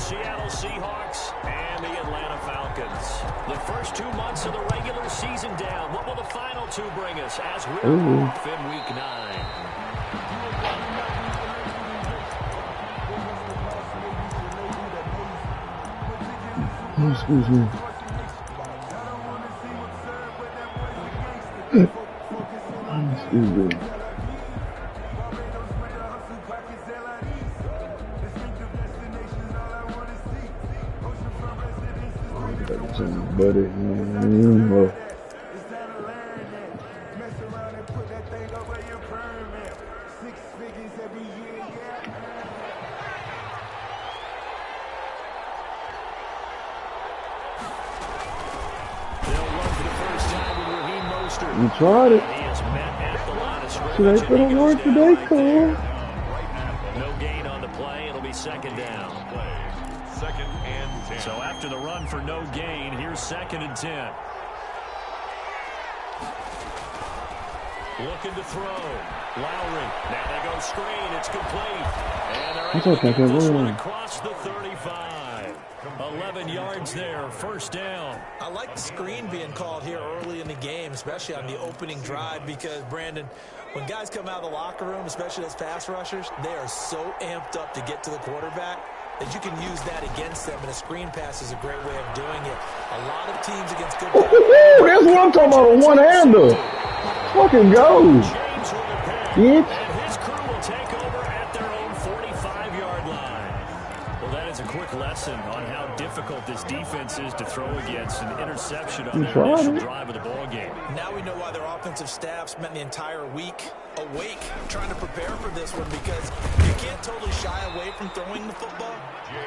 Seattle Seahawks and the Atlanta Falcons. The first 2 months of the regular season down. What will the final two bring us as we're off in Week 9? Excuse me. Excuse me. Buddy, you tried it. Should I put a word today, Cole? No gain on the play. It'll be second down. Second and 10. So after the run for no gain, here's second and 10. Looking to throw. Lowry. Now they go screen. It's complete. And they're able to get this one across the 35. 11 yards there. First down. I like the screen being called here early in the game, especially on the opening drive, because, Brandon, when guys come out of the locker room, especially as pass rushers, they are so amped up to get to the quarterback that you can use that against them, and a screen pass is a great way of doing it. A lot of teams against good guys. That's what I'm talking about, a one-hander. Fucking go. Bitch. And his crew will take over at their own 45-yard line. Well, that is a quick lesson on how difficult this defense is to throw against an interception on their initial drive of the ball game. Now we know why their offensive staff spent the entire week awake trying to prepare for this one, because you can't totally shy away from throwing the football,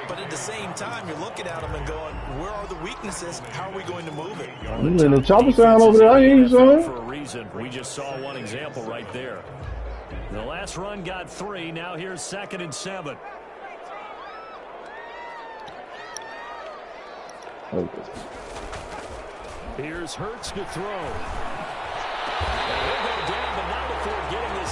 but at the same time you're looking at them and going, where are the weaknesses? How are we going to move it? And the chopper sound over there, I hear you, son. For a reason. We just saw one example right there. The last run got 3. Now here's second and 7. Okay. Here's Hurts to throw.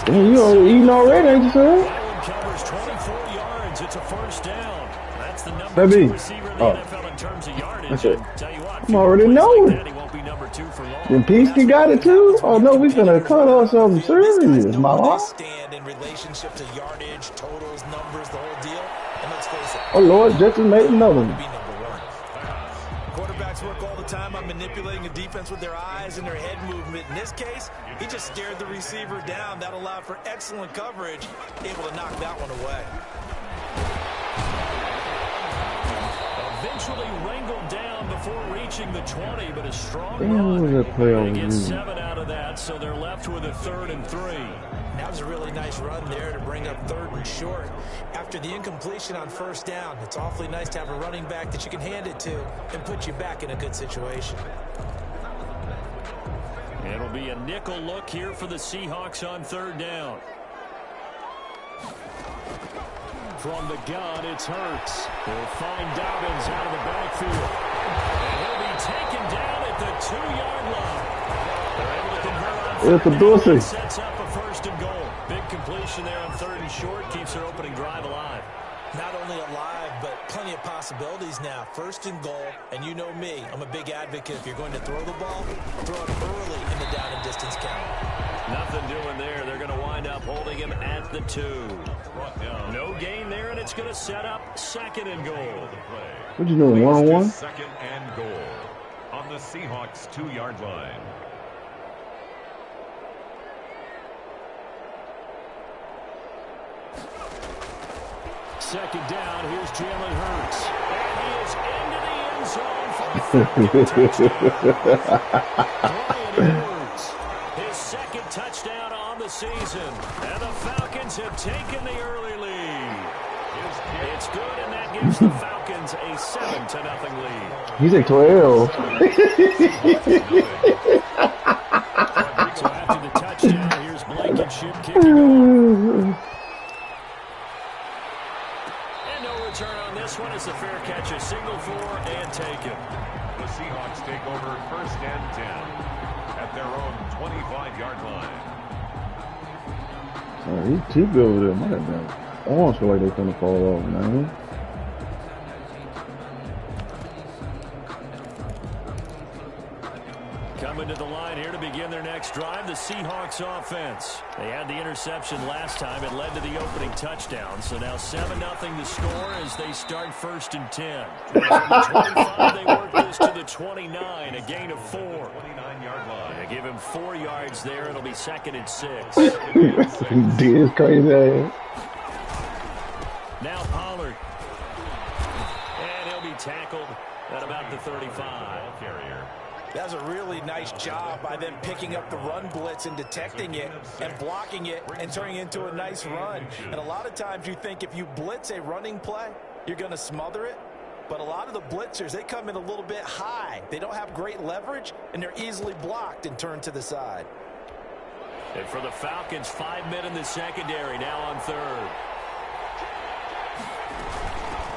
Damn, you already eating already, ain't you, sir? That one covers 24 yards. It's a first down. That's the number 2 receiver in the NFL in terms of yardage. Tell you what, I'm already knowing. Like he won't be number 2 for long. Then Peasky got it too? Oh no, we finna cut off something serious, my law. Stand in relationship to yardage, totals, numbers, the whole deal. And let's face it. Oh Lord, Justin made another one. Quarterbacks work all the time on manipulating a defense with their eyes and their head movement. In this case, he just stared the receiver down. That allowed for excellent coverage, able to knock that one away. Eventually wrangled down before reaching the 20, but a strong run. They get 7 out of that, so they're left with a 3rd and 3. That was a really nice run there to bring up 3rd and short. After the incompletion on first down, it's awfully nice to have a running back that you can hand it to and put you back in a good situation. It'll be a nickel look here for the Seahawks on 3rd down. From the gun, it's Hurts. They'll find Dobbins out of the backfield. And he'll be taken down at the 2-yard line. They're able to convert on 3rd down. Sets up a 1st and goal. Big completion there on 3rd and short. Keeps their opening drive alive. Not only alive, but plenty of possibilities now. 1st and goal, and you know me, I'm a big advocate. If you're going to throw the ball, throw it early in the down and distance count. Nothing doing there. They're going to wind up holding him at the 2. No gain there, and it's going to set up 2nd and goal. What you doing, one-on-one? 2nd and goal on the Seahawks 2-yard line. Second down, here's Jalen Hurts. And he is into the end zone for a 2nd touchdown. His 2nd touchdown on the season. And the Falcons have taken the early lead. It's good, and that gives the Falcons a 7-0 lead. He's at 12. So after the touchdown, here's Blankenship kicking off. Turn on this one is a fair catch, a single for and taken. The Seahawks take over 1st and 10 at their own 25-yard line. Oh, he's too good over there. My God. I almost feel like they're going to fall off, man. begin their next drive, the Seahawks offense. They had the interception last time. It led to the opening touchdown. So now 7-0 the score as they start 1st and 10. From the 25, they work this to the 29, a gain of 4. 29-yard line. They give him 4 yards there. It'll be 2nd and 6. Dude, it's crazy. Now Pollard. And he'll be tackled at about the 35. Carrier. That's a really nice job by them picking up the run blitz and detecting it and blocking it and turning it into a nice run. And a lot of times you think if you blitz a running play, you're going to smother it. But a lot of the blitzers, they come in a little bit high. They don't have great leverage, and they're easily blocked and turned to the side. And for the Falcons, 5 men in the secondary now on 3rd.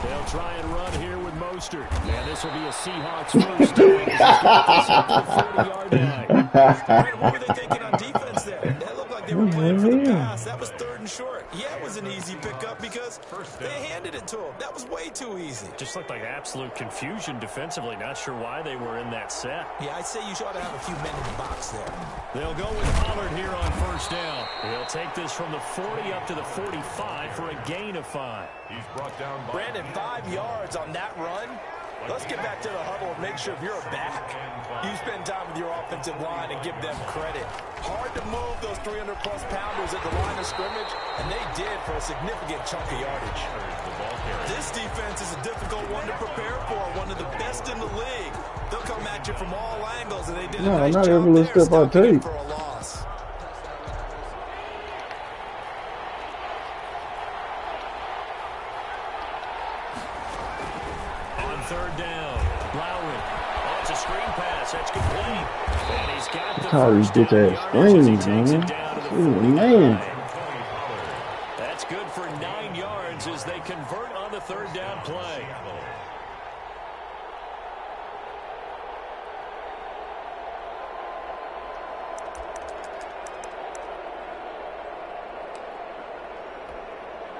They'll try and run here with Mostert. And this will be a Seahawks first down. He's got this at the 40-yard line. What were they thinking on defense there? That looked like they were playing for the pass. That was 3rd and short. Yeah, it was an easy pickup because they handed it to him. That was way too easy. Just looked like absolute confusion defensively. Not sure why they were in that set. Yeah, I'd say you ought to have a few men in the box there. They'll go with Pollard here on 1st down. He'll take this from the 40 up to the 45 for a gain of 5. He's brought down by Brandon, 5 yards on that run. Let's get back to the huddle and make sure if you're a back, you spend time with your offensive line and give them credit. Hard to move those 300-plus pounders at the line of scrimmage, and they did for a significant chunk of yardage. This defense is a difficult one to prepare for, one of the best in the league. They'll come at you from all angles, and they did a nice not job able to there step out stopping tape. for a loss. On 3rd down, Lowry. Oh, it's a screen pass. That's complete. And he's got the How these first down bitch ass yardage as he screens, takes man. it down to the Ooh, 49. man. That's good for 9 yards as they convert on the 3rd down play.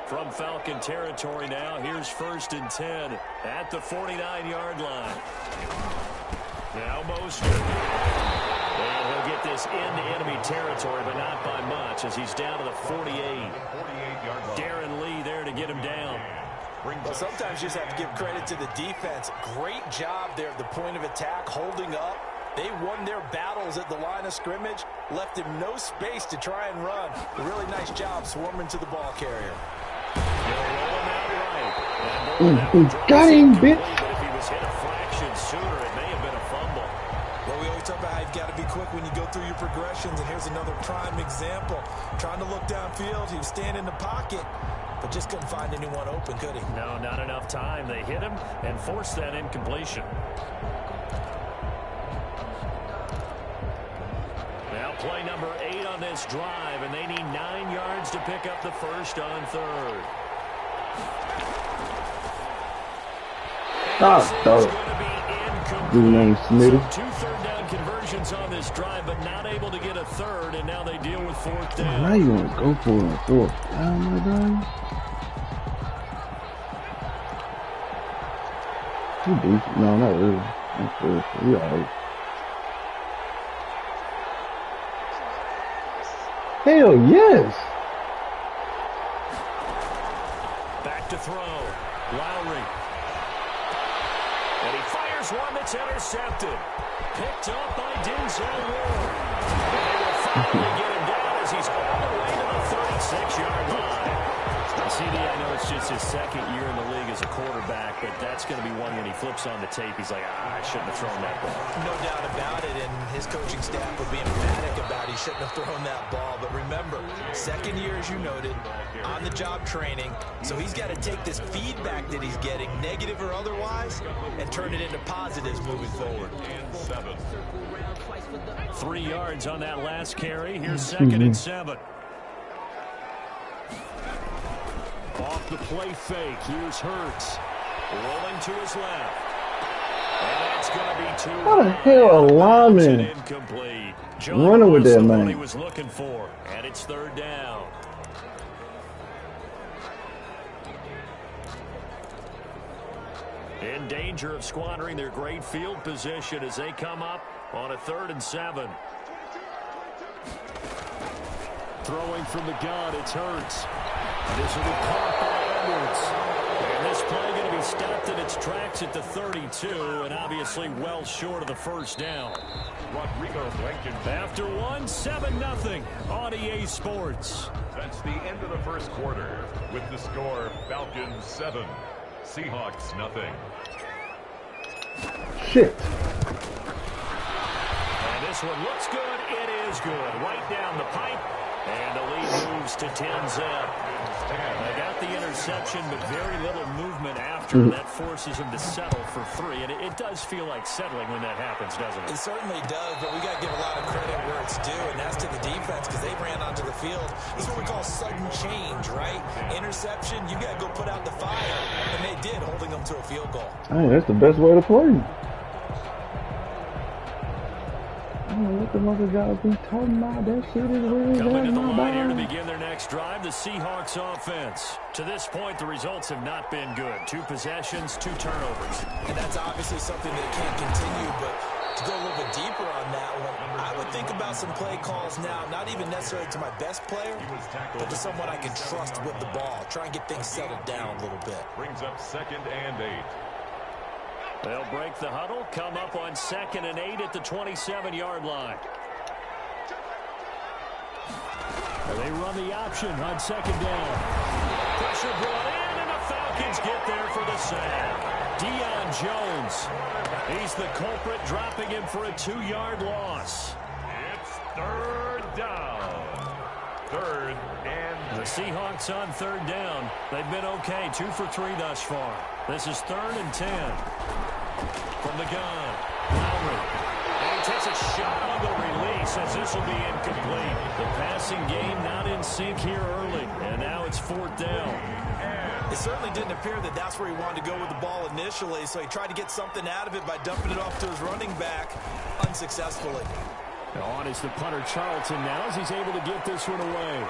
From Falcon territory now, here's 1st and 10 at the 49-yard line. Now Mostert. And he'll get this into enemy territory, but not by much as he's down to the 48. Darren Lee there to get him down. Well, sometimes you just have to give credit to the defense. Great job there at the point of attack, holding up. They won their battles at the line of scrimmage, left him no space to try and run. A really nice job swarming to the ball carrier. Got him, bitch. But if he was hit a fraction sooner, it may have been a fumble. Well, we always talk about how you've got to be quick when you go through your progressions, and here's another prime example. Trying to look downfield, he was standing in the pocket, but just couldn't find anyone open, could he? No, not enough time. They hit him and forced that incompletion. Now play number 8 on this drive, and they need 9 yards to pick up the first on 3rd. His name's Smitty. So 2 3rd down conversions on this drive, but not able to get a 3rd, and now they deal with 4th down. Now you want to go for a 4th down, my guy? You decent. No, not really. Not really. You alright. Hell yes! Back to throw. Lowry. And he fires one that's intercepted. Picked up by Denzel Ward. And they will finally get him down as he's all the way to the 36-yard line. CD, I know it's just his 2nd year in the league as a quarterback, but that's going to be one when he flips on the tape. He's like, I shouldn't have thrown that ball. No doubt about it, and his coaching staff would be emphatic about he shouldn't have thrown that ball. But remember, 2nd year, as you noted, on-the-job training, so he's got to take this feedback that he's getting, negative or otherwise, and turn it into positives moving forward. 3 yards on that last carry. Here's 2nd and 7. Off the play fake. Here's Hurts. Rolling to his left. And that's going to be 2. What the hell, a lineman? Incomplete. Running with that man. He was looking for. And it's 3rd down. In danger of squandering their great field position as they come up on a 3rd and 7. Throwing from the gun, it's Hurts. This will be caught by Edwards. And this play going to be stopped in its tracks at the 32, and obviously well short of the first down. Rodrigo Blankenship. After one, 7-0 on EA Sports. That's the end of the first quarter with the score Falcons 7, Seahawks 0. Shit. And this one looks good. It is good. Right down the pipe. And the lead moves to 10-0. They got the interception, but very little movement after. That forces him to settle for 3. And it does feel like settling when that happens, doesn't it? It certainly does, but we got to give a lot of credit where it's due, and that's to the defense because they ran onto the field. This is what we call sudden change, right? Interception, you got to go put out the fire, and they did, holding them to a field goal. Hey, that's the best way to play. What the mother guys be talking about? That shit is really coming to the line here to begin their next drive, the Seahawks offense. To this point, the results have not been good. 2 possessions, 2 turnovers. And that's obviously something that can't continue, but to go a little bit deeper on that one, I would think about some play calls now, not even necessarily to my best player, but to someone I can trust with the ball. Try and get things settled down a little bit. Brings up 2nd and 8. They'll break the huddle, come up on 2nd and 8 at the 27-yard line. They run the option on 2nd down. Pressure brought in, and the Falcons get there for the sack. Deion Jones, he's the culprit, dropping him for a 2-yard loss. It's 3rd down. 3rd and the Seahawks on 3rd down. They've been okay, 2 for 3 thus far. This is 3rd and 10. From the gun, Lowry. And he takes a shot on the release as this will be incomplete. The passing game not in sync here early. And now it's 4th down. It certainly didn't appear that that's where he wanted to go with the ball initially, so he tried to get something out of it by dumping it off to his running back unsuccessfully. On is the punter Charlton now as he's able to get this one away.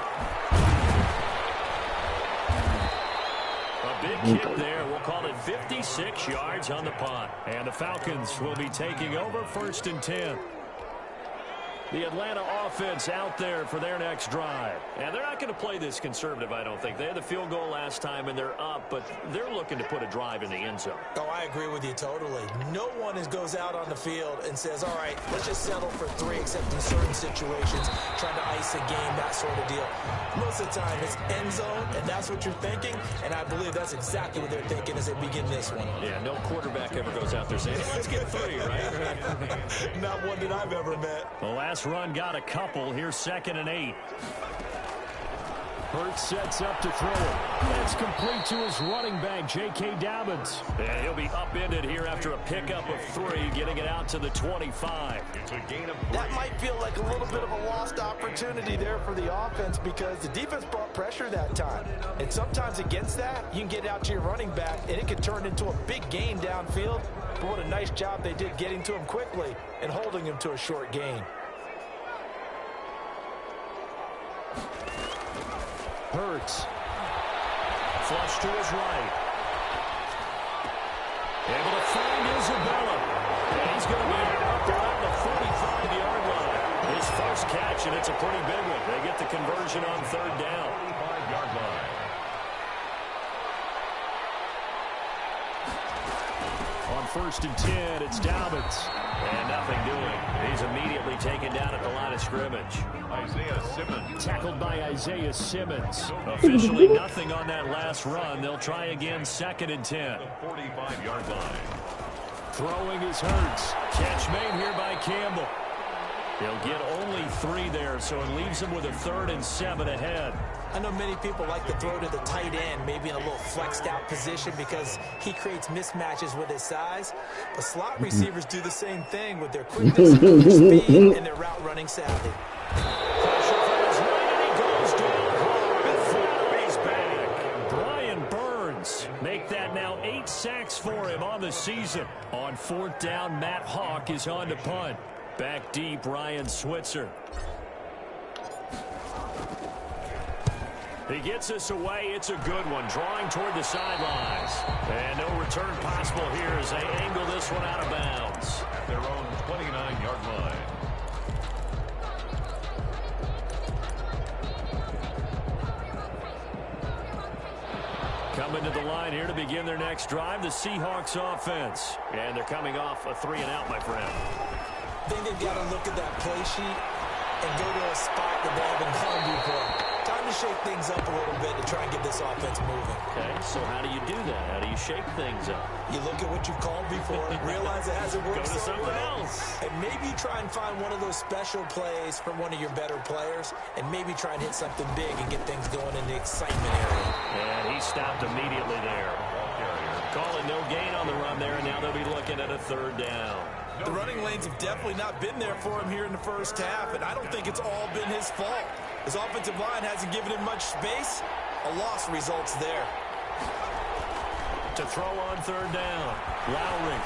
A big kick there. We'll call it 56 yards on the punt. And the Falcons will be taking over 1st and 10. The Atlanta offense out there for their next drive. And they're not going to play this conservative, I don't think. They had the field goal last time, and they're up, but they're looking to put a drive in the end zone. Oh, I agree with you totally. No one goes out on the field and says, all right, let's just settle for 3, except in certain situations, trying to ice a game, that sort of deal. Most of the time, it's end zone, and that's what you're thinking, and I believe that's exactly what they're thinking as they begin this one. Yeah, no quarterback ever goes out there saying, let's get 3, right? Not one that I've ever met. The last run got a couple. Here's 2nd and 8. Hurts sets up to throw it. That's complete to his running back, J.K. Dobbins. And he'll be upended here after a pickup of 3, getting it out to the 25. it's a gain of 3. That might feel like a little bit of a lost opportunity there for the offense because the defense brought pressure that time. And sometimes against that, you can get out to your running back, and it can turn into a big gain downfield. But what a nice job they did getting to him quickly and holding him to a short gain. Hurts. Flush to his right. Able to find Isabella. And he's going to be up around the 45-yard line. His first catch, and it's a pretty big one. They get the conversion on 3rd down. 45-yard line. On 1st and 10, it's Dobbins. And nothing doing. He's immediately taken down at the line of scrimmage. Isaiah Simmons. Tackled by Isaiah Simmons. Officially nothing on that last run. They'll try again 2nd and 10. The 45-yard line. Throwing is Hurts. Catch made here by Campbell. He'll get only 3 there, so it leaves him with a 3rd and 7 ahead. I know many people like to throw to the tight end, maybe in a little flexed out position because he creates mismatches with his size. But slot receivers do the same thing with their quickness, their speed, and their route running savvy. Pressure from his right, and he goes down hard, and Flattery's back. Brian Burns make that now 8 sacks for him on the season. On 4th down, Matt Hawk is on to punt. Back deep, Ryan Switzer. He gets us away. It's a good one. Drawing toward the sidelines. And no return possible here as they angle this one out of bounds. At their own 29-yard line. Coming to the line here to begin their next drive, the Seahawks offense. And they're coming off a 3-and-out, my friend. I think they've got to look at that play sheet and go to a spot that they haven't gone before. Time to shake things up a little bit to try and get this offense moving. Okay, so how do you do that? How do you shake things up? You look at what you've called before, realize it hasn't worked Go to so something well, else. and maybe try and find one of those special plays from one of your better players, and maybe try and hit something big and get things going in the excitement area. And he stopped immediately there. Calling no gain on the run there, and now they'll be looking at a 3rd down. The running lanes have definitely not been there for him here in the first half, and I don't think it's all been his fault. His offensive line hasn't given him much space. A loss results there. To throw on 3rd down, Lowry.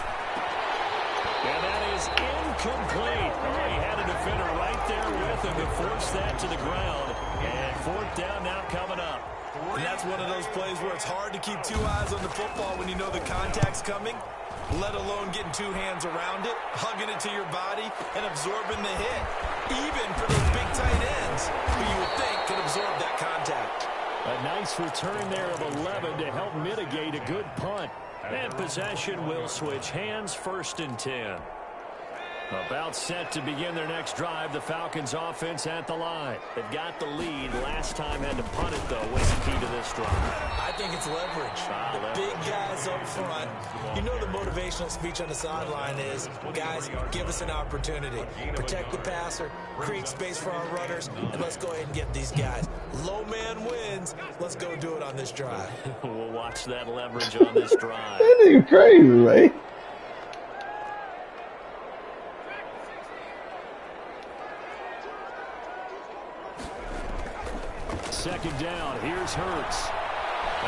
And that is incomplete. Oh, he had a defender right there with him to force that to the ground. And 4th down now coming up. And that's one of those plays where it's hard to keep 2 eyes on the football when you know the contact's coming, let alone getting 2 hands around it, hugging it to your body, and absorbing the hit. Even for those big tight ends, who you would think could absorb that contact. A nice return there of 11 to help mitigate a good punt. And possession will switch hands, 1st and 10. About set to begin their next drive, the Falcons offense at the line. They've got the lead. Last time had to punt it, though. What's the key to this drive? I think it's leverage. The big guys up front. You know the motivational speech on the sideline is, guys, give us an opportunity. Protect the passer, create space for our runners, and let's go ahead and get these guys. Low man wins. Let's go do it on this drive. We'll watch that leverage on this drive. That nigga crazy, man. Second down, here's Hurts.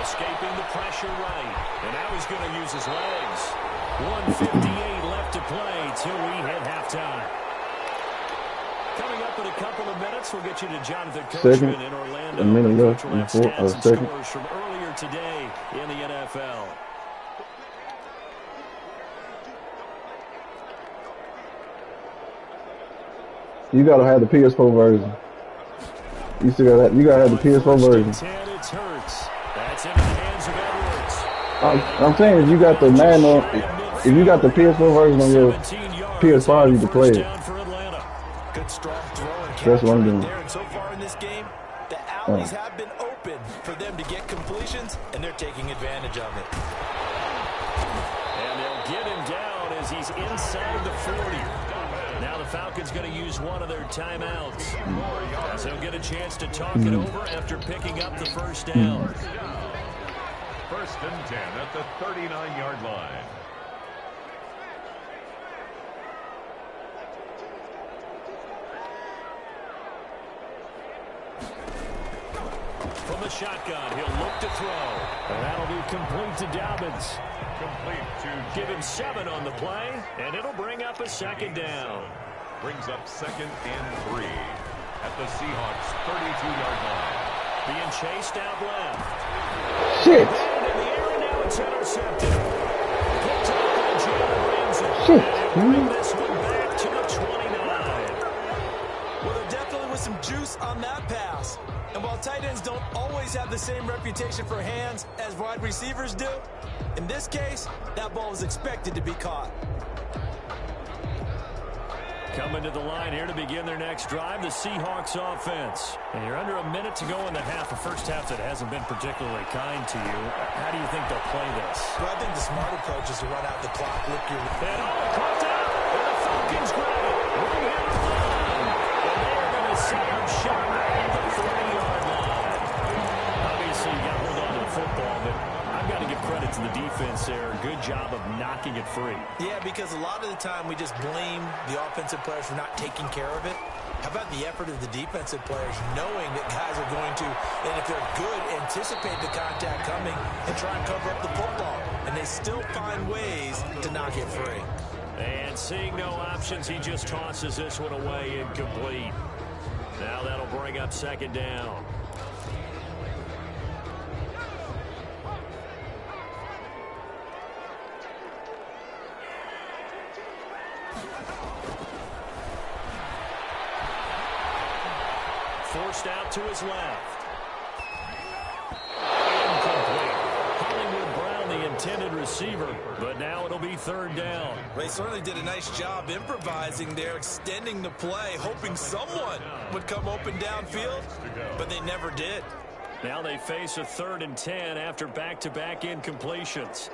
Escaping the pressure right. And now he's going to use his legs. 1:58 left to play till we hit halftime. Coming up in a couple of minutes, we'll get you to Jonathan Coachman in Orlando. A minute left Coach will have before stats and second. scores from earlier today in the NFL. You gotta have the PS4 version. You still got that. You gotta have the PS4 version. 10, it's Hurts. That's into the hands of Edwards. I'm saying if you got the Madden, if you got the PS4 version on your PS5, you can play it. Good strong throw and That's what I'm doing. there. And so far in this game, the alleys have been open for them to get completions, and they're taking advantage of it. And they'll get him down as he's inside the 40. Now the Falcons going to use one of their timeouts. As they'll get a chance to talk it over after picking up the 1st down. 1st and 10 at the 39-yard line. From the shotgun, he'll look to throw. And that'll be complete to Dobbins. Complete to Give him 7 on the play, and it'll bring up a 2nd down. Brings up 2nd and 3 at the Seahawks 32-yard line. Being chased out left. Shit. And in the air, and now it's intercepted. Picked up by Jalen Ramsey. Shit, And he'll bring man. this one back to the 29. Well, there definitely was some juice on that pass. And while tight ends don't always have the same reputation for hands as wide receivers do, in this case, that ball was expected to be caught. Coming to the line here to begin their next drive, the Seahawks offense. And you're under a minute to go in the half, a first half that hasn't been particularly kind to you. How do you think they'll play this? Well, I think the smart approach is to run out the clock, lick your... And caught out, and the Falcons grab it. Right here on the line. And they're going to see him shot at the 30-yard line. Obviously, you got to hold on to the football, but I've got to give credit to the defense there. Good job of knocking it free. Yeah, because a lot of the time we just blame the offensive players for not taking care of it. How about the effort of the defensive players knowing that guys are going to, and if they're good, anticipate the contact coming and try and cover up the football. And they still find ways to knock it free. And seeing no options, he just tosses this one away incomplete. Now that'll bring up 2nd down. Forced out to his left. Incomplete. receiver, but now it'll be third down. They certainly did a nice job improvising there, extending the play, hoping someone would come open downfield, but they never did. Now they face a 3rd and 10 after back-to-back incompletions.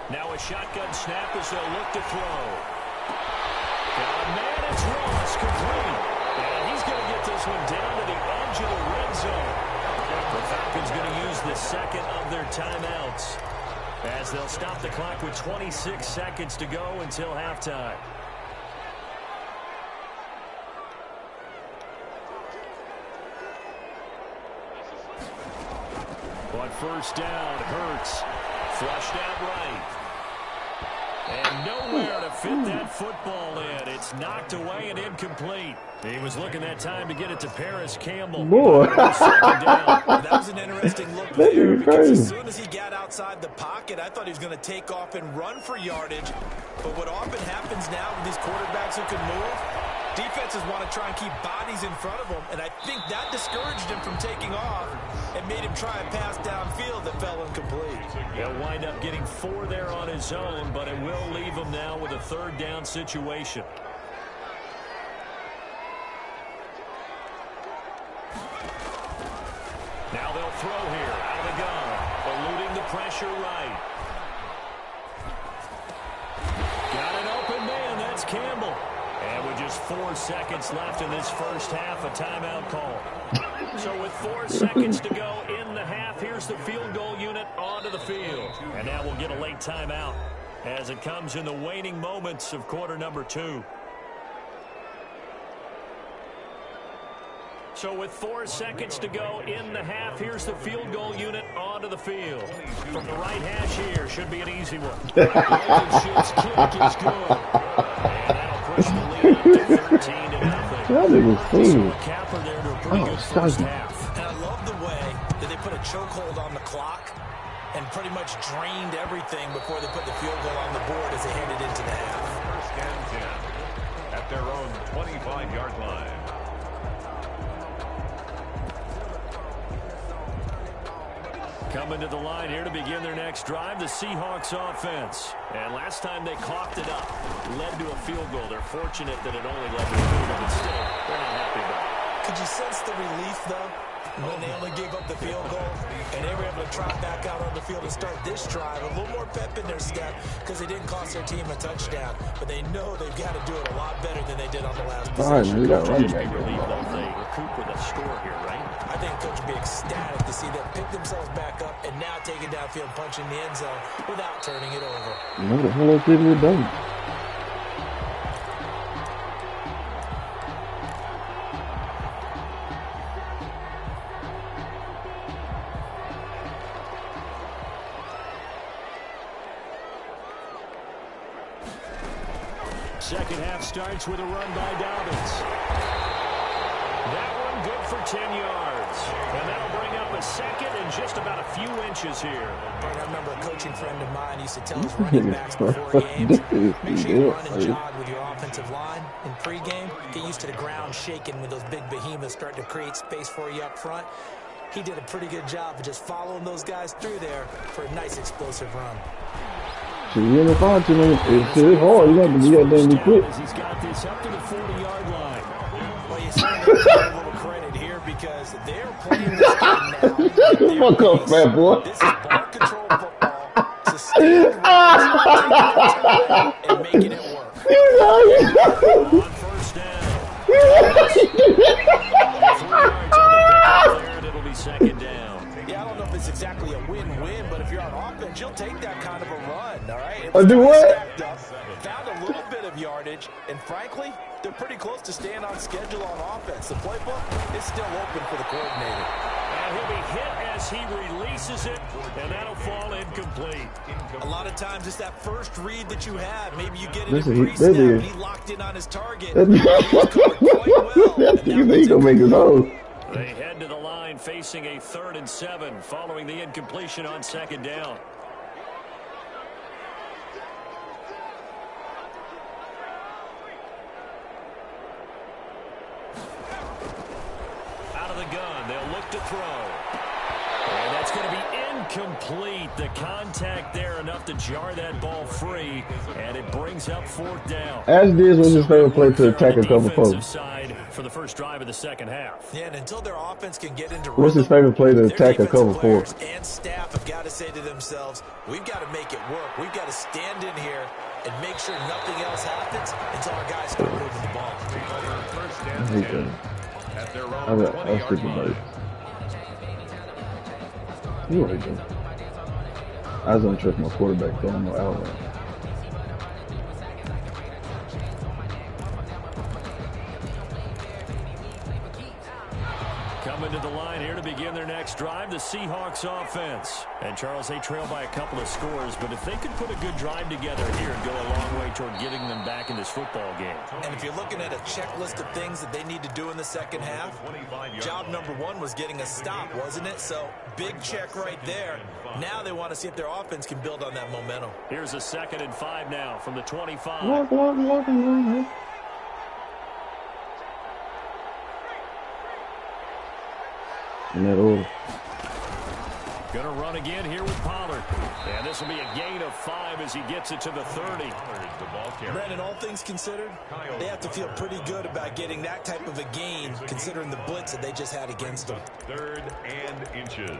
Now a shotgun snap as they'll look to throw. Got a man, it's Ross, complete. And he's going to get this one down to the edge of the red zone. The Falcons going to use the second of their timeouts as they'll stop the clock with 26 seconds to go until halftime. On first down, Hurts flushed out right. And nowhere to fit that football in. It's knocked away and incomplete. He was looking that time to get it to Paris Campbell. Boy. That was an interesting look there because as soon as he got outside the pocket, I thought he was going to take off and run for yardage. But what often happens now with these quarterbacks who can move, defenses want to try and keep bodies in front of them, and I think that discouraged him from taking off and made him try a pass downfield that fell incomplete. He'll wind up getting 4 there on his own, but it will leave him now with a 3rd down situation. Now they'll throw here out of the gun, eluding the pressure right. Got an open man, that's Campbell. And with just 4 seconds left in this first half, a timeout call. So with 4 seconds to go in the half, here's the field goal unit onto the field. And now we'll get a late timeout as it comes in the waning moments of quarter number 2. So with 4 seconds to go in the half, here's the field goal unit onto the field. From the right hash here, should be an easy one. Shoots, kick is good. And that'll push the lead up to 13-0. That nigga's clean. Capper there to a pretty good first half. And I love the way that they put a chokehold on the clock and pretty much drained everything before they put the field goal on the board as they headed into the half. First and 10 at their own 25-yard line. Coming to the line here to begin their next drive, the Seahawks offense. And last time they coughed it up, led to a field goal. They're fortunate that it only led to a field goal, but still, they're not happy about it. Could you sense the relief, though, when they only gave up the field goal and they were able to trot back out on the field and start this drive? A little more pep in their step because they didn't cost their team a touchdown. But they know they've got to do it a lot better than they did on the last possession. We got running back. They recoup with a score here, right? I think Coach would be ecstatic to see them pick themselves back up and now take it downfield, punching the end zone without turning it over. What the hell else did we do? Second half starts with a run by Dobbins. That one good for 10 yards. And that'll bring up a second and just about a few inches here. I remember a coaching friend of mine used to tell his running backs before games, make sure you run and jog with your offensive line in pregame. Get used to the ground shaking when those big behemoths start to create space for you up front. He did a pretty good job of just following those guys through there for a nice explosive run. So you're in the five too many. It's hard. You got to be goddamn be quick. He's got this up to the 40-yard line. Well, you see a little credit here because they're playing this game now. Shut the fuck up, fat boy. This is ball control football. Sustained runs, and making it work. On first down. 3 yards on the pickup there, and it'll be second down. Yeah, I don't know if it's exactly a win-win, but if you're on offense, you'll take that kind of a run, all right? Do what? Found a little bit of yardage, and frankly, they're pretty close to staying on schedule on offense. The playbook is still open for the coordinator. And he'll be hit as he releases it, and that'll fall incomplete. A lot of times it's that first read that you have. Maybe you get it in pre-snap, and he locked in on his target. He's covered quite well. You think he's going to make his own? They head to the line facing a 3rd and 7 following the incompletion on second down. Out of the gun, they'll look to throw. It's going to be incomplete. The contact there enough to jar that ball free, and it brings up 4th down. As this was his favorite play to attack a couple folks. Side for the first drive of the second half. Yeah, and until their offense can get into what's his favorite play to attack a couple folks? And staff have got to say to themselves, we've got to make it work. We've got to stand in here and make sure nothing else happens until our guys start moving the ball. At their own 20-yard line. You right there. I just don't trust my quarterback throwing no outlet. Coming to the line here to begin their next drive, the Seahawks offense. And Charles, they trail by a couple of scores, but if they could put a good drive together here and go a long way toward getting them back in this football game. And if you're looking at a checklist of things that they need to do in the second half, job number 1 was getting a stop, wasn't it? So big check right there. Now they want to see if their offense can build on that momentum. Here's a 2nd and 5 now from the 25. Walk. In that order. Going to run again here with Pollard. And this will be a gain of 5 as he gets it to the 30. Brandon, all things considered, they have to feel pretty good about getting that type of a gain, considering the blitz that they just had against them. 3rd and inches.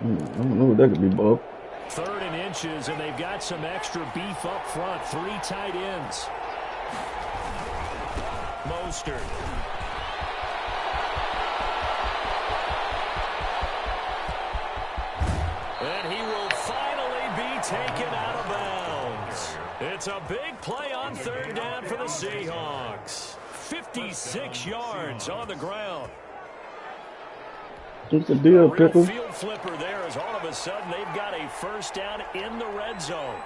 I don't know what that could be, Bob. 3rd and inches, and they've got some extra beef up front. 3 tight ends. Mostert. And he will finally be taken out of bounds. It's a big play on 3rd down for the Seahawks. 56 yards on the ground. What's the deal, Pickle? Field flipper there as all of a sudden they've got a 1st down in the red zone.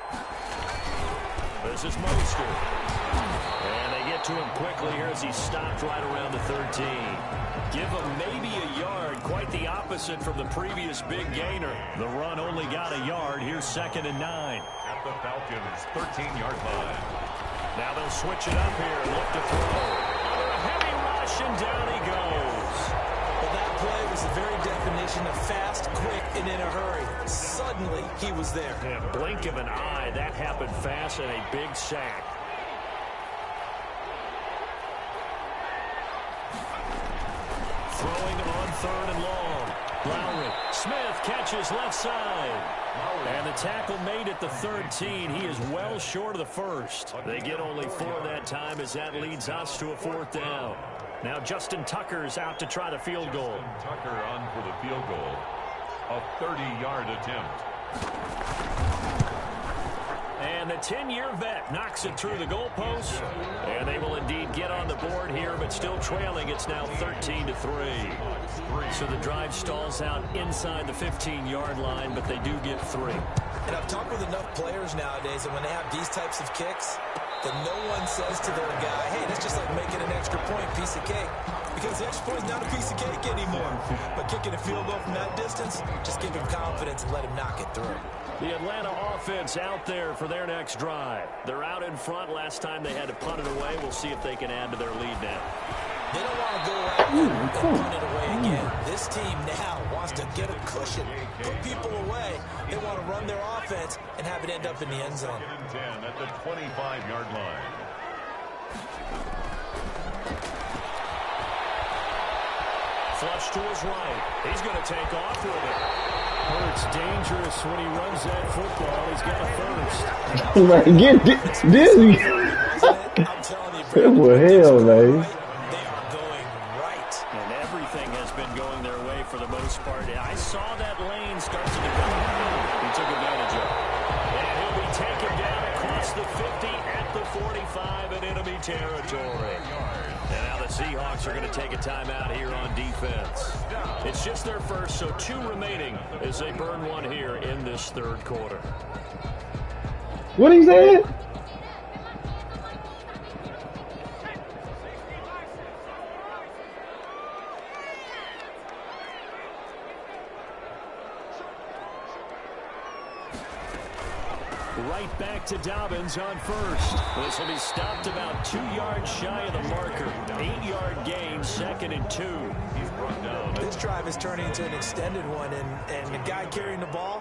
This is Mostert. And they get to him quickly here as he stopped right around the 13. Give him maybe a yard. Quite the opposite from the previous big gainer. The run only got a yard. Here's 2nd and 9. At the Falcons' 13-yard line. Now they'll switch it up here and look to throw. Under a heavy rush, and down he goes. Well, that play was the very definition of fast, quick, and in a hurry. Suddenly, he was there. Yeah, blink of an eye. That happened fast and a big sack. Throwing on 3rd and long. Lowry. Smith catches left side. And the tackle made at the 13. He is well short of the 1st. They get only 4 that time as that leads us to a 4th down. Now Justin Tucker's out to try the field goal. Tucker on for the field goal. A 30-yard attempt. And the 10-year vet knocks it through the goalpost. And they will indeed get on the board here, but still trailing. It's now 13-3. So the drive stalls out inside the 15-yard line, but they do get 3. And I've talked with enough players nowadays that when they have these types of kicks, that no one says to their guy, hey, that's just like making an extra point, piece of cake. Because the extra point is not a piece of cake anymore. But kicking a field goal from that distance, just give him confidence and let him knock it through. The Atlanta offense out there for their next drive. They're out in front. Last time they had to punt it away. We'll see if they can add to their lead now. They don't want to go out and punt it away again. This team now wants to get a cushion, put people away. They want to run their offense and have it end up in the end zone. 10 at the 25-yard line. Flush to his right. He's going to take off with it. Hurts dangerous when he runs that football. He's got a 1st. Like, get dizzy. I'm telling you, It was hell, man. They are going right. And everything has been going their way for the most part. I saw that lane start to develop. He took advantage of it. And he'll be taken down across the 50 at the 45 in enemy territory. And now the Seahawks are going to take a timeout here on defense. It's just their 1st, so 2 remaining as they burn 1 here in this 3rd quarter. What he said? Right back to Dobbins on 1st. This will be stopped about 2 yards shy of the marker. 8-yard gain, 2nd and 2. They this drive is turning into an extended one, and the guy carrying the ball,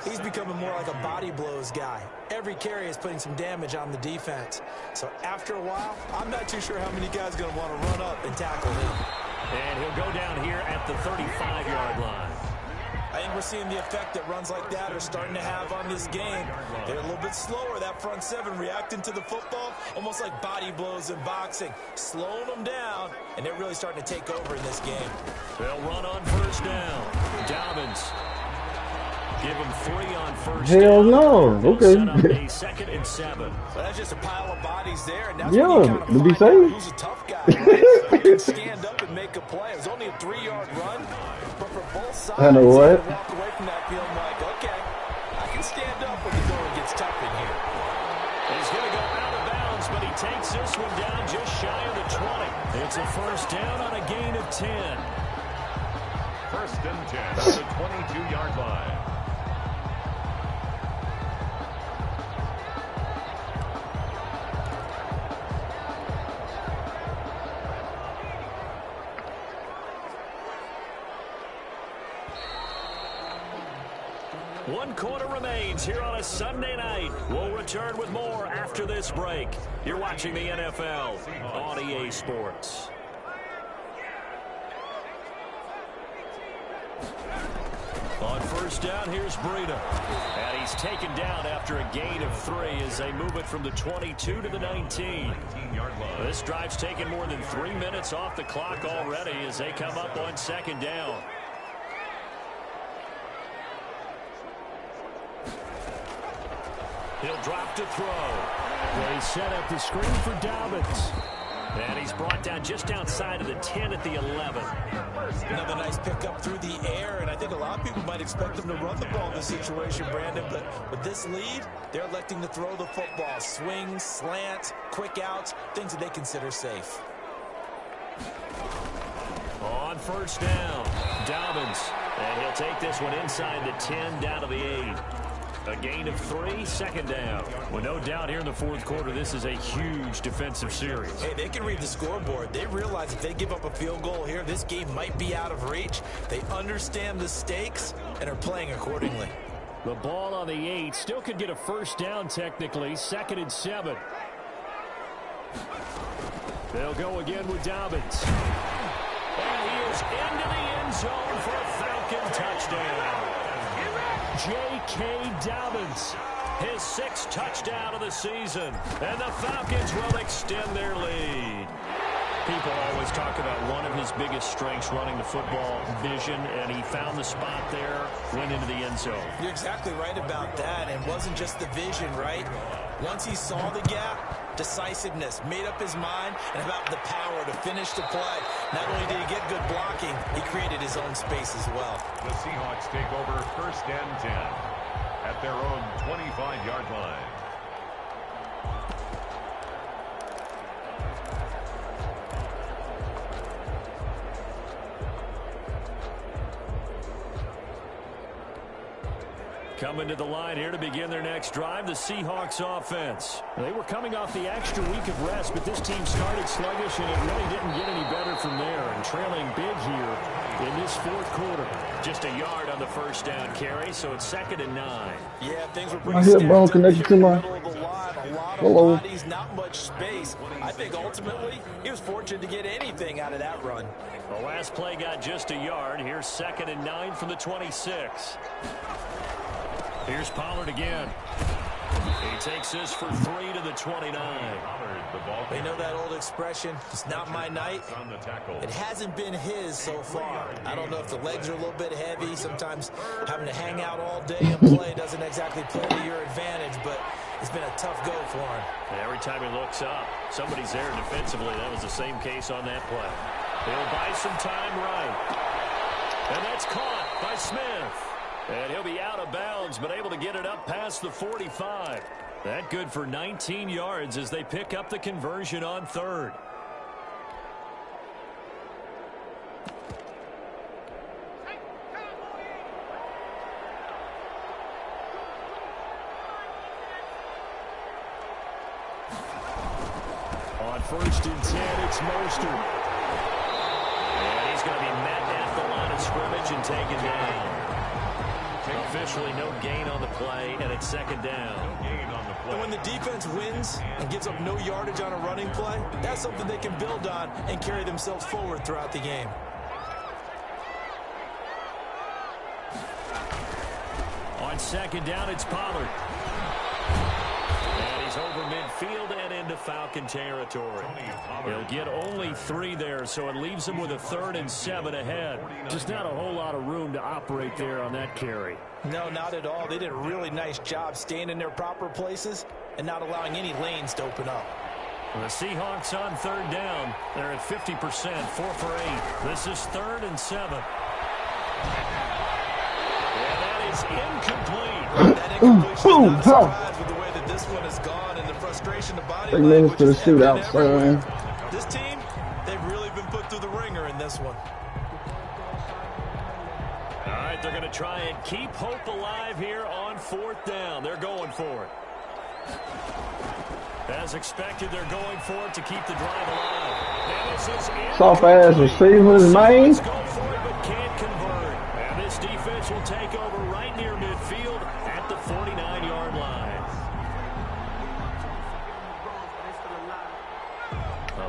he's becoming more like a body blows guy. Every carry is putting some damage on the defense. So after a while, I'm not too sure how many guys are going to want to run up and tackle him. And he'll go down here at the 35-yard line. I think we're seeing the effect that runs like that are starting to have on this game. They're a little bit slower, that front seven, reacting to the football, almost like body blows in boxing, slowing them down, and they're really starting to take over in this game. They'll run on first down. Dobbins. Give him 3 on first Hell down. no. Okay. Set up a 2nd and 7. So that's just a pile of bodies there, and that's Yeah, when you kind of to be find out safe. who's a tough guy, right? You can stand up and make a play. It was only a 3-yard run, but for both sides, I know what. you walk away from that feeling like, okay, I can stand up when the going gets tough in here. He's going to go out of bounds, but he takes this one down just shy of the 20. It's a first down on a gain of 10. First and 10 at the 22-yard line. One quarter remains here on a Sunday night. We'll return with more after this break. You're watching the NFL on EA Sports. On first down, here's Breida. And he's taken down after a gain of 3 as they move it from the 22 to the 19. This drive's taken more than 3 minutes off the clock already as they come up on second down. He'll drop to throw. They set up the screen for Dobbins. And he's brought down just outside of the 10 at the 11. Another nice pickup through the air, and I think a lot of people might expect them to run the ball in this situation, Brandon, but with this lead, they're electing to throw the football. Swings, slants, quick outs, things that they consider safe. On first down, Dobbins. And he'll take this one inside the 10 down to the 8. A gain of 3, second down. Well, no doubt here in the fourth quarter, this is a huge defensive series. Hey, they can read the scoreboard. They realize if they give up a field goal here, this game might be out of reach. They understand the stakes and are playing accordingly. The ball on the 8 still could get a first down technically, 2nd and 7. They'll go again with Dobbins. And he is into the end zone for a Falcon touchdown. J.K. Dobbins, his 6th touchdown of the season, and the Falcons will extend their lead. People always talk about one of his biggest strengths, running the football, vision, and he found the spot there, went into the end zone. You're exactly right about that, and it wasn't just the vision, right? Once he saw the gap, decisiveness, made up his mind, and about the power to finish the play. Not only did he get good blocking, he created his own space as well. The Seahawks take over first and 10 at their own 25-yard line. Coming to the line here to begin their next drive, the Seahawks offense. They were coming off the extra week of rest, but this team started sluggish, and it really didn't get any better from there. And trailing big here in this fourth quarter. Just a yard on the first down carry, so it's 2nd and 9. Yeah, things were My pretty hip bone stacked connected up to here my. in the middle of the line. A lot of Hello. bodies, not much space. I think ultimately he was fortunate to get anything out of that run. The last play got just a yard. Here's 2nd and 9 from the 26. Here's Pollard again. He takes this for 3 to the 29. They know that old expression, it's not my night. It hasn't been his so far. I don't know if the legs are a little bit heavy. Sometimes having to hang out all day and play doesn't exactly play to your advantage, but it's been a tough go for him. And every time he looks up, somebody's there defensively. That was the same case on that play. He'll buy some time right. And that's caught by Smith. And he'll be out of bounds, but able to get it up past the 45. That good for 19 yards as they pick up the conversion on 3rd. On 1st and 10, it's Mostert. And he's going to be met at the line of and taken down. Officially no gain on the play, and it's second down. And when the defense wins and gives up no yardage on a running play, that's something they can build on and carry themselves forward throughout the game. On second down, it's Pollard. And he's over midfield and into Falcon territory. He'll get only 3 there, so it leaves him with a 3rd and 7 ahead. Just not a whole lot of room to operate there on that carry. No, not at all. They did a really nice job staying in their proper places and not allowing any lanes to open up. The Seahawks on 3rd down. They're at 50%, 4 for 8. This is 3rd and 7. And that is incomplete. That incompletion is not a surprise with the way that this one has gone and the frustration of body language to the shootout, son. This team, they've really been put through the ringer in this one. All right, they're going to try and keep hope alive here on 4th down. They're going for it. As expected, they're going for it to keep the drive alive. Soft ass receivers, man. Go for it, but can't convert. And this defense will take over right near midfield at the 49-yard line.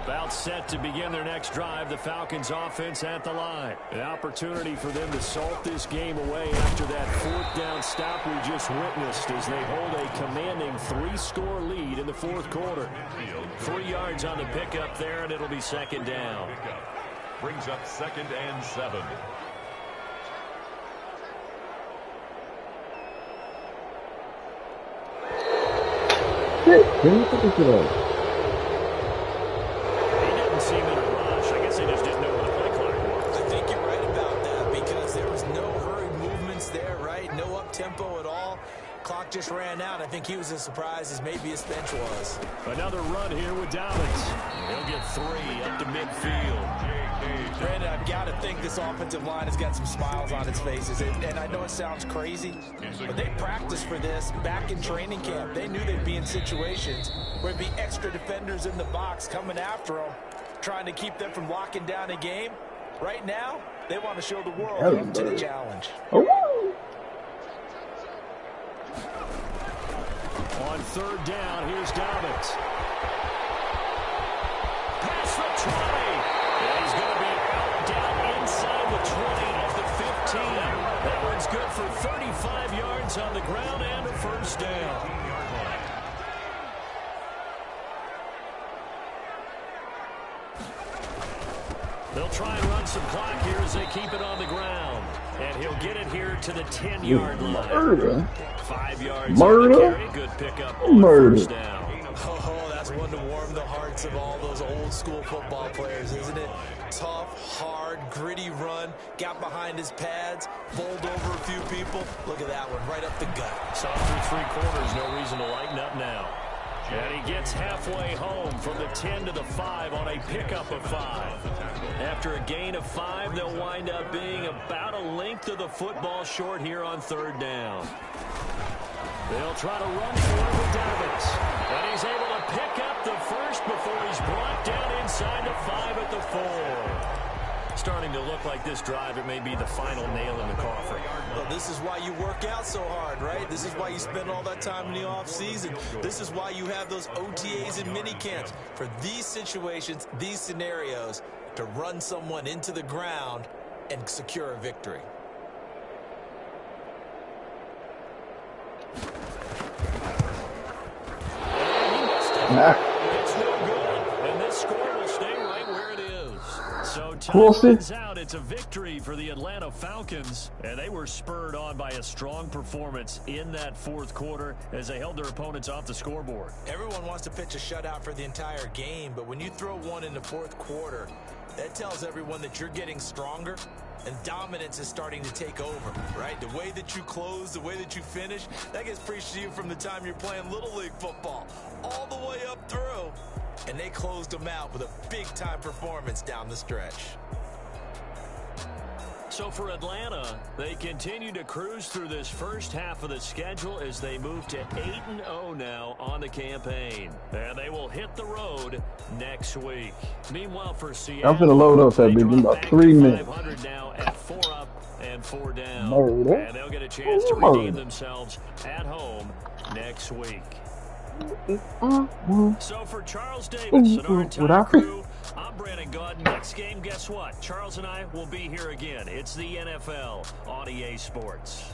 About set to begin their next drive, the Falcons offense at the line. An opportunity for them to salt this game away after that 4th down stop we just witnessed as they hold a commanding 3-score lead in the 4th quarter. 3 yards on the pickup there, and it'll be second down. Brings up 2nd and 7. Shit, can you put this up? Seem in a rush. I guess they just didn't know where the play clock was. I think you're right about that because there was no hurried movements there, right? No up-tempo at all. Clock just ran out. I think he was as surprised as maybe his bench was. Another run here with Dobbins. He'll get 3 up to midfield. Brandon, I've got to think this offensive line has got some smiles on its faces. And I know it sounds crazy, but they practiced for this back in training camp. They knew they'd be in situations where it'd be extra defenders in the box coming after them, trying to keep them from locking down a game. Right now, they want to show the world up to the challenge. Oh. On 3rd down, here's Dobbins. Pass for 20. And he's going to be out down inside the 20 of the 15. That one's good for 35 yards on the ground and a 1st down. They'll try and run some clock here as they keep it on the ground. And he'll get it here to the 10-yard line. Murder. 5 yards Murder. on the carry. Good pickup on Murder. 1st down. Oh, that's one to warm the hearts of all those old-school football players, isn't it? Tough, hard, gritty run. Got behind his pads. Bowled over a few people. Look at that one, right up the gut. So through 3 quarters, no reason to lighten up now. And he gets halfway home from the 10 to the 5 on a pickup of 5. After a gain of 5, they'll wind up being about a length of the football short here on 3rd down. They'll try to run for it with Dobbins. And he's able to pick up the 1st before he's brought down inside the 5 at the 4. Starting to look like this drive, it may be the final nail in the coffin. Well, this is why you work out so hard, right? This is why you spend all that time in the offseason. This is why you have those OTAs and mini camps. For these situations, these scenarios, to run someone into the ground and secure a victory. It's no good, and this score will stay right where it is. So time runs out. It's a victory for the Atlanta Falcons, and they were spurred on by a strong performance in that 4th quarter as they held their opponents off the scoreboard. Everyone wants to pitch a shutout for the entire game, but when you throw one in the 4th quarter, that tells everyone that you're getting stronger and dominance is starting to take over, right? The way that you close, the way that you finish, that gets preached to you from the time you're playing Little League football all the way up through. And they closed them out with a big-time performance down the stretch. So for Atlanta, they continue to cruise through this first half of the schedule as they move to 8-0 now on the campaign. And they will hit the road next week. Meanwhile for Seattle, I'm finna load up that bitch in about 3 minutes. now at 4 up and 4 down. Murder. And they'll get a chance to redeem themselves at home next week. So for Charles Davis and our entire crew, I'm Brandon Gaudin. Next game, guess what? Charles and I will be here again. It's the NFL on EA Sports.